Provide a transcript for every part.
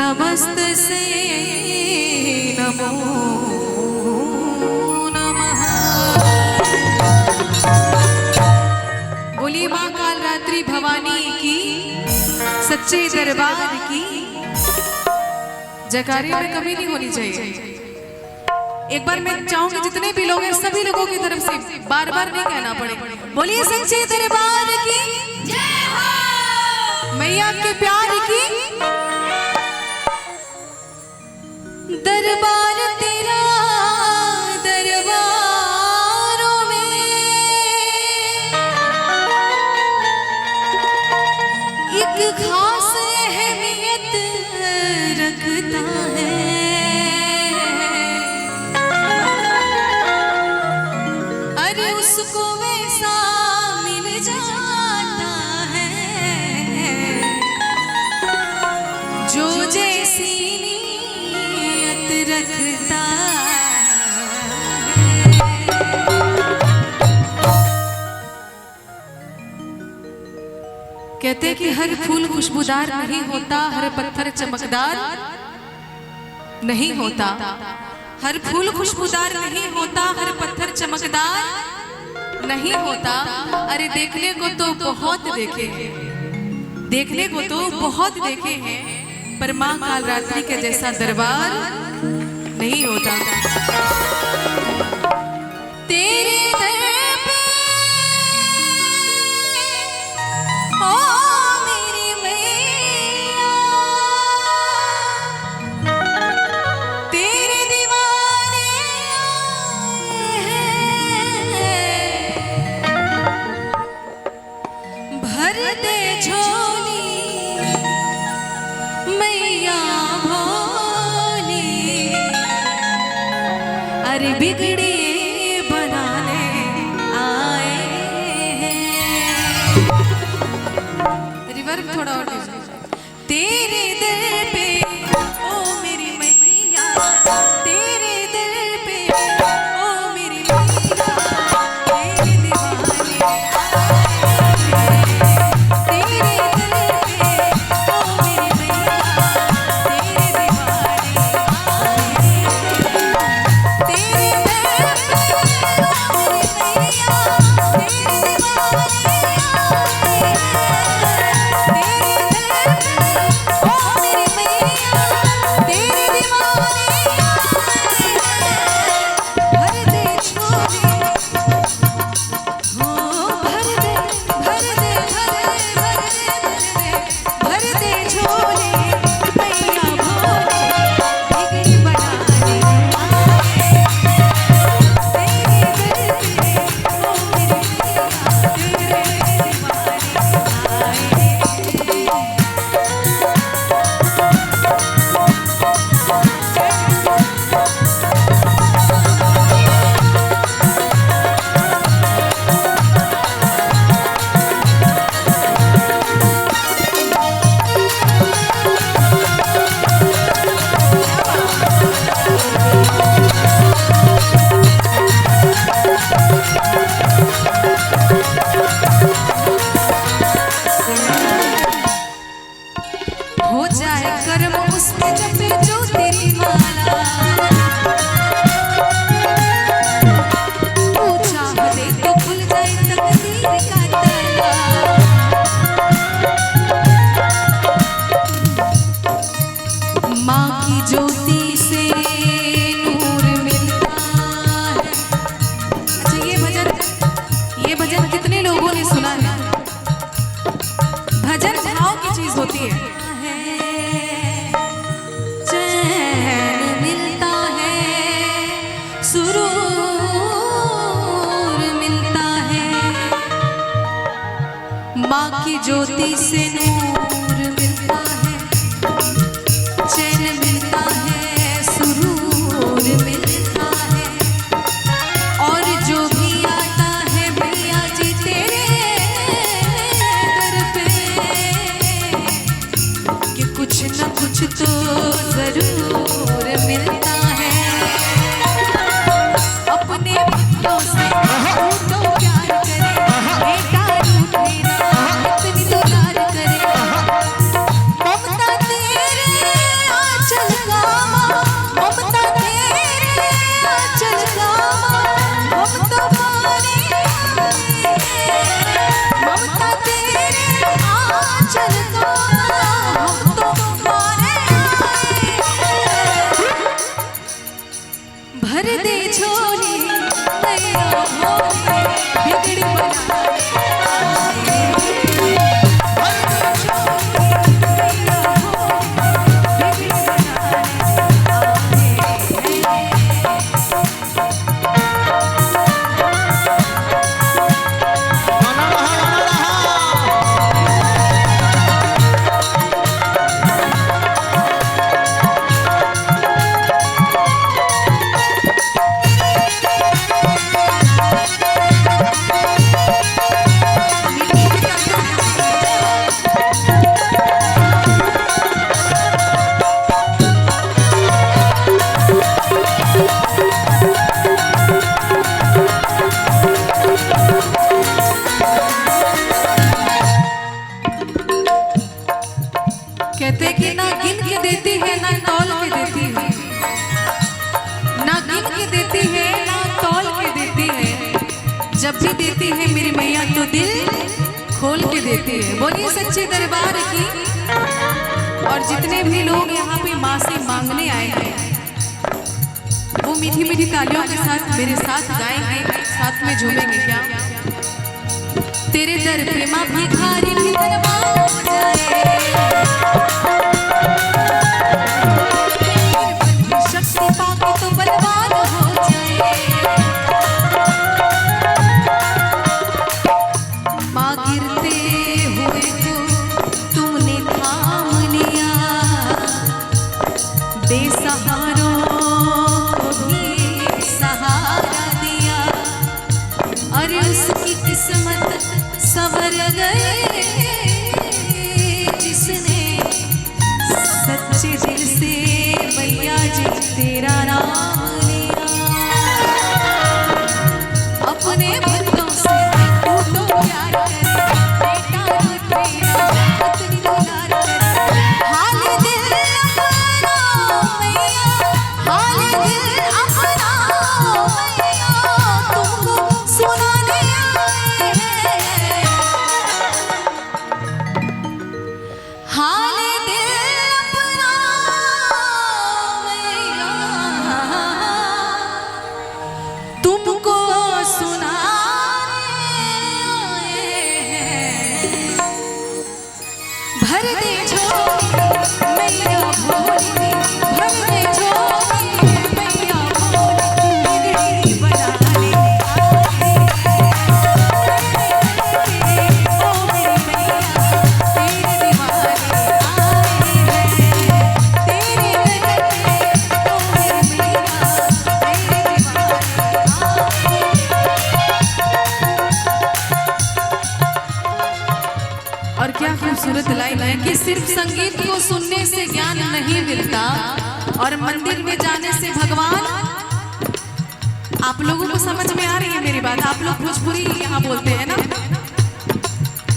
नमस्तस्यै नमो नमः। बोलिए मां कालरात्रि भवानी की, सच्चे दरबार की जयकारे में कमी नहीं होनी चाहिए। एक बार मैं चाहूंगी जितने भी लोग हैं सभी लोगों की तरफ से बार बार नहीं कहना पड़े, बोलिए सच्चे दरबार की जय हो, मैया के प्यार की। दरबार तेरा दरबारों में एक खास अहमियत रखता है। अरे उसको वैसा मिल जाता है जो जैसी रखता है। कहते हैं कि हर फूल खुशबूदार नहीं होता, हर पत्थर चमकदार नहीं होता। हर फूल खुशबूदार नहीं होता, हर पत्थर चमकदार नहीं होता। अरे देखने को तो बहुत देखे हैं, देखने को तो बहुत देखे हैं, पर मां कालरात्रि के जैसा दरबार नहीं होता। तेरे दर पे ओ मेरी मैया, तेरे दीवाने भर दे झोली मैया भोली। अरे बिगड़े बनाने आए हैं। रिवर्ब थोड़ा और तेरे दर पे ओ मेरी मैया, तेरे दर पे ओ मेरी मैया, तेरे दीवाने आए हैं। तेरे दर पे ओ मेरी मैया, तेरे दीवाने आए हैं। तेरे दर पे ओ मेरी मैया, तेरे दीवाने आए हैं। तेरे दर पे ओ मेरी मैया, तेरे दीवाने आए हैं। भर दे झोली भर दे भर दे भर दे भर दे झोली मैया भोली, बिगड़ी बनाने आए हैं। तेरे दर पे ओ मेरी मैया, तेरे दीवाने आए हैं। हो जाए कर्म उसमें जपे जो तेरी माला, तू चाह दे तो खुल जाए तकदीर का ताला। माँ की ज्योति से नूर मिलता है। अच्छा ये भजन कितने लोगों ने सुना है? भजन भाव की चीज होती है। चैन मिलता है, सुरूर मिलता है, माँ की ज्योति से नूर मिलता है, चैन मिलता है, सुरूर मिलता है। और जो भी आता है मैया जी तेरे दर पे, कि कुछ न कुछ तो जरूर मिलता है। अपने भक्तों से तू तो प्यार करे, बेटा रूठे ना इतनी दुलार करे। ममता तेरे आंचल का, ममता तेरे आंचल का, हम तो पाने आए, ममता तेरे आंचल का, हम तो पाने आए। भर दे झोली मैया भोली, बिगड़ी बना कहते कि ना गिन के देती है ना तौल के देती है, ना गिन के देती है ना तौल के देती है। जब भी देती है मेरी मैया तो दिल खोल के देती है। बोलिए सच्चे दरबार की। और जितने भी लोग यहाँ पे माँ से मांगने आए हैं वो मीठी मीठी तालियों के साथ मेरे साथ गाएंगे, साथ में झूमेंगे। क्या तेरे दर पे माँ भिखारी भी दरबार हो जाए, शक्ति पाके तो बलवान हो जाए। माँ गिरते हुए को तुमने थाम लिया, बेसहारों को भी सहारा दिया। अरे उसकी किस्मत संवर गए जिसने सच्चे दिल से मैया जी तेरा नाम लिया। अपने भक्तों से तू तो प्यार करे, बेटा रूठे ना इतनी दुलार करे। हाल दिल अपना मैया, हाल दिल अपना मैया, तुमको सुनाने आए हैं। हाल दिल अपना मैया, तुमको सुनाने आए हैं। भर दे झोली मैया भोली, भर दे झोली मैया भोली, बिगड़ी बनाने आए हैं। ओ मेरी मैया तेरे दीवाने आए हैं, तेरे दर पे ओ मेरी मैया तेरे दीवाने आए हैं। और क्या खूबसूरत लाइन है कि सिर्फ संगीत को सुनने से ज्ञान नहीं मिलता, और मंदिर में जाने से भगवान। आप लोगों को समझ में आ रही है मेरी बात? आप लोग भोजपुरी यहाँ बोलते हैं ना,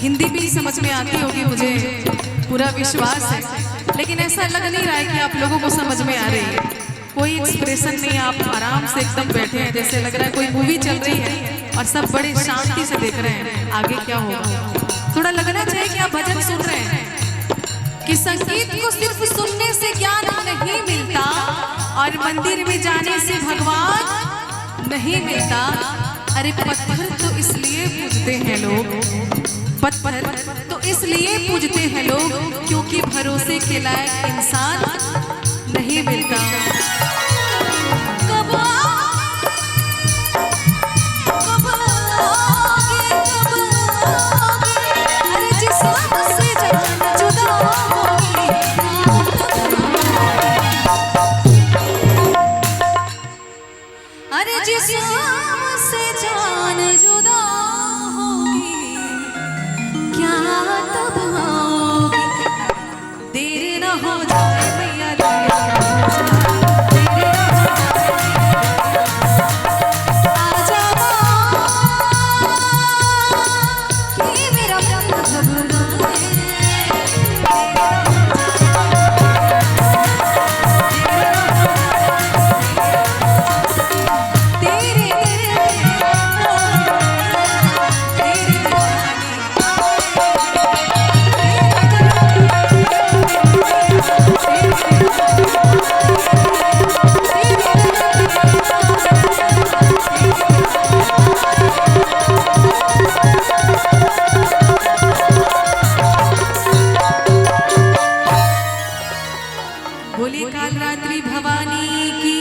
हिंदी भी समझ में आती होगी मुझे पूरा विश्वास है, लेकिन ऐसा लग नहीं रहा है कि आप लोगों को समझ में आ रही है। कोई एक्सप्रेशन नहीं, आप आराम से एकदम बैठे हैं, जैसे लग रहा है कोई मूवी चल रही है और सब बड़े शांति से देख रहे हैं आगे क्या होगा। थोड़ा लगना चाहिए कि आप भजन सुन रहे हैं। कि संगीत को सिर्फ सुनने से ज्ञान नहीं मिलता और मंदिर में जाने से भगवान नहीं मिलता। अरे पत्थर तो इसलिए पूजते हैं लोग, पत्थर तो इसलिए पूजते हैं लोग क्योंकि भरोसे के लायक इंसान नहीं मिलता। कब आओगे, अरे जिस्म से जान जुदा होगी, अरे जिस्म से जान जुदा होगी, क्या तब आओगे? देर न हो जाए मैया, बोली काल रात्रि भवानी की,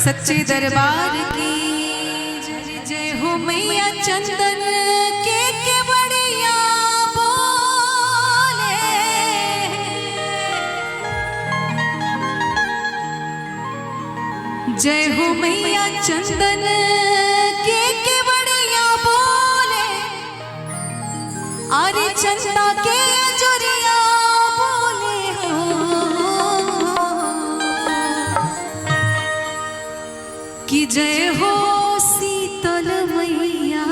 सच्चे दरबार की जय जय हो मैया। चंदन के बढ़िया बोले, जय हो मैया। चंदन के बढ़िया बोले, अरे चंदा के जोरिया कि जय हो शीतल मैया,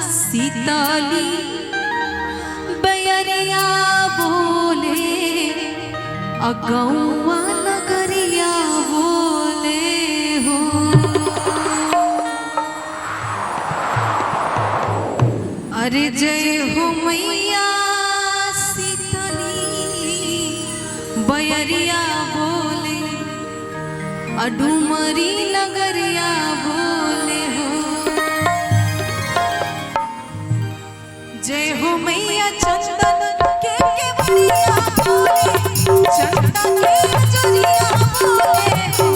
शीतली बयरिया बोले, अगौआ नगरिया बोले हो। अरे जय हो मैया शीतली बयरिया बोले, अडुमरी नगरिया बोले हो। जय हो मैया चंदन के बढ़िया बोले, चंदन के जोरिया बोले हो।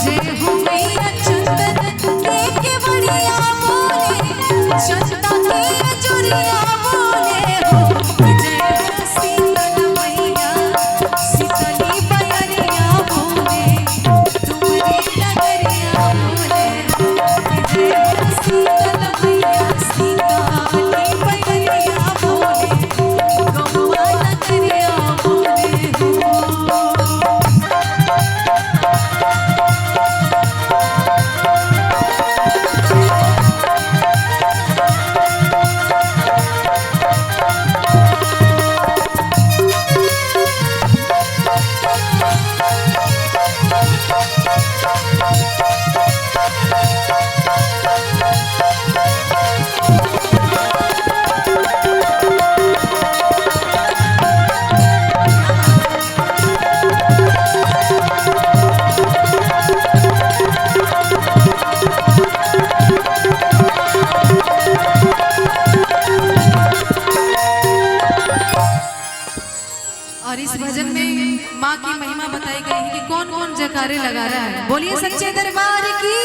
जय हो मैया चंदन के बढ़िया बोले, चंदा के जोरिया बोले हो। जय हो शीतल मैया, शीतली बयरिया बोले, डुमरी नगरिया बोले हो। जय हो शीतल मैया, शीतली बयरिया बोले, गौआ नगरिया बोले हो। और इस भजन में माँ की महिमा बताई गई है कि कौन कौन जयकारे लगा रहा है। बोलिए सच्चे दरबार की।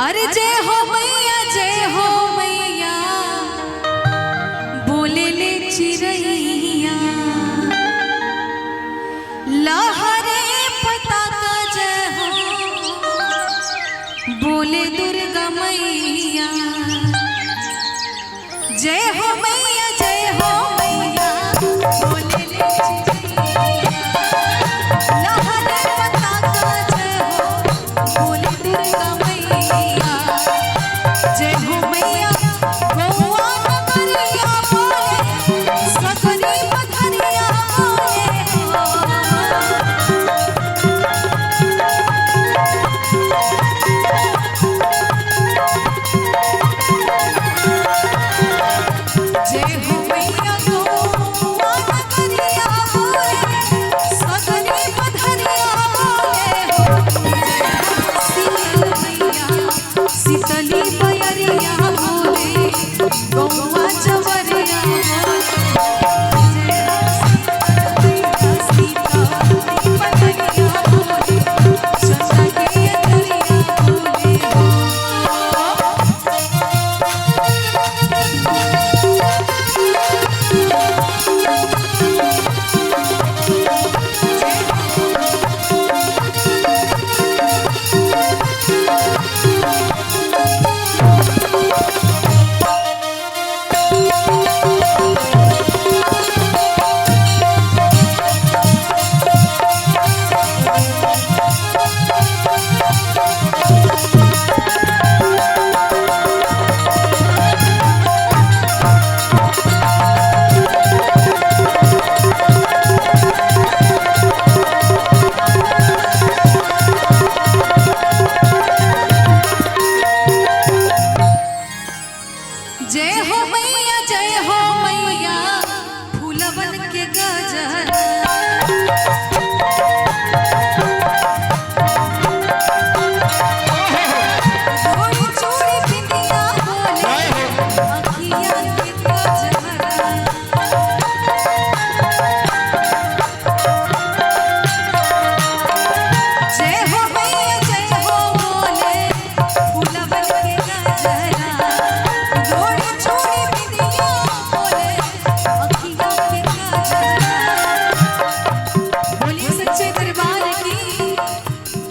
अरे जय हो मैया, जय हो मैया, बोले ले चिरैया, लहरे पताका जय हो, बोले दुर्गा मैया। जय हो मैया, जय हो मैया, बोले ले चिरैया, लहरे पताका जय हो, बोले दुर्गा मैया। जय हो मैया, गौआ नगरिया बोले, सकरी पथरिया बोले हो। जय हो मैया, गौआ नगरिया बोले, सकरी पथरिया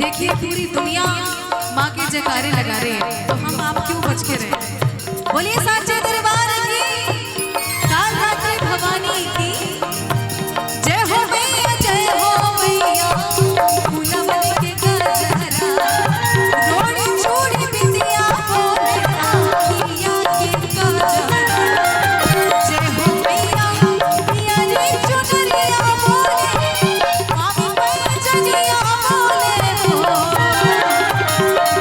देखिए पूरी दुनिया माँ के जयकारे लगा रहे हैं, तो हम आप क्यों बच के रहे। बोलिए साचे दरबार की, काल रात्रि भवानी की जय हो मैया, जय हो मैया। फूलवन के गजरा रोड़ी चूड़ी बिंदिया बोले आखिया के गजरा। जय हो मैया, पिया रे चुनरिया बोले मामी पैजनिया बोले हो।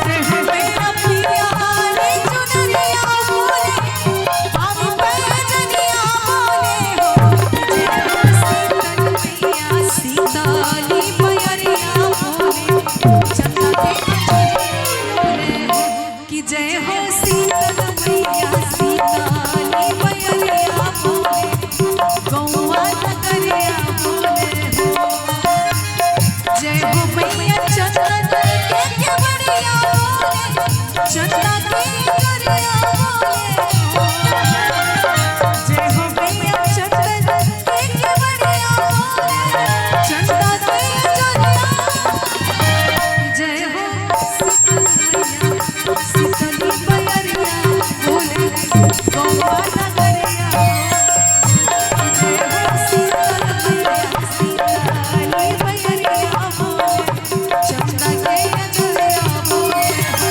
जय हो मेरा पिया रे चुनरिया बोले मामी पैजनिया बोले हो। जय हो शीतल मैया, शीतली मयरिया बोले चंदा के बोले कि जय हो शीतल मैया, शीतली मयरिया बोले गौवा नगरिया बोले हो। जय हो मैया, चंदन के केवड़िया बोले चंदा के गरिया बोले हो। जय हो मैया, चंदन के केवड़िया बोले चंदा के गरिया। जय हो शीतल मैया, शीतली मयरिया बोले गौवा नगरिया हो। जय हो शीतल मैया, शीतली मयरिया बोले चंदा के गरिया बोले हो।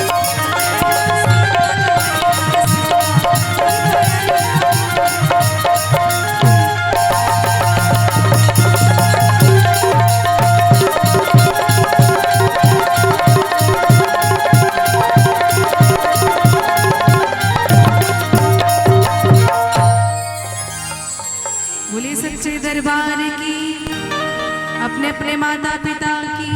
बोलिए सच्चे दरबार की, अपने अपने माता पिता की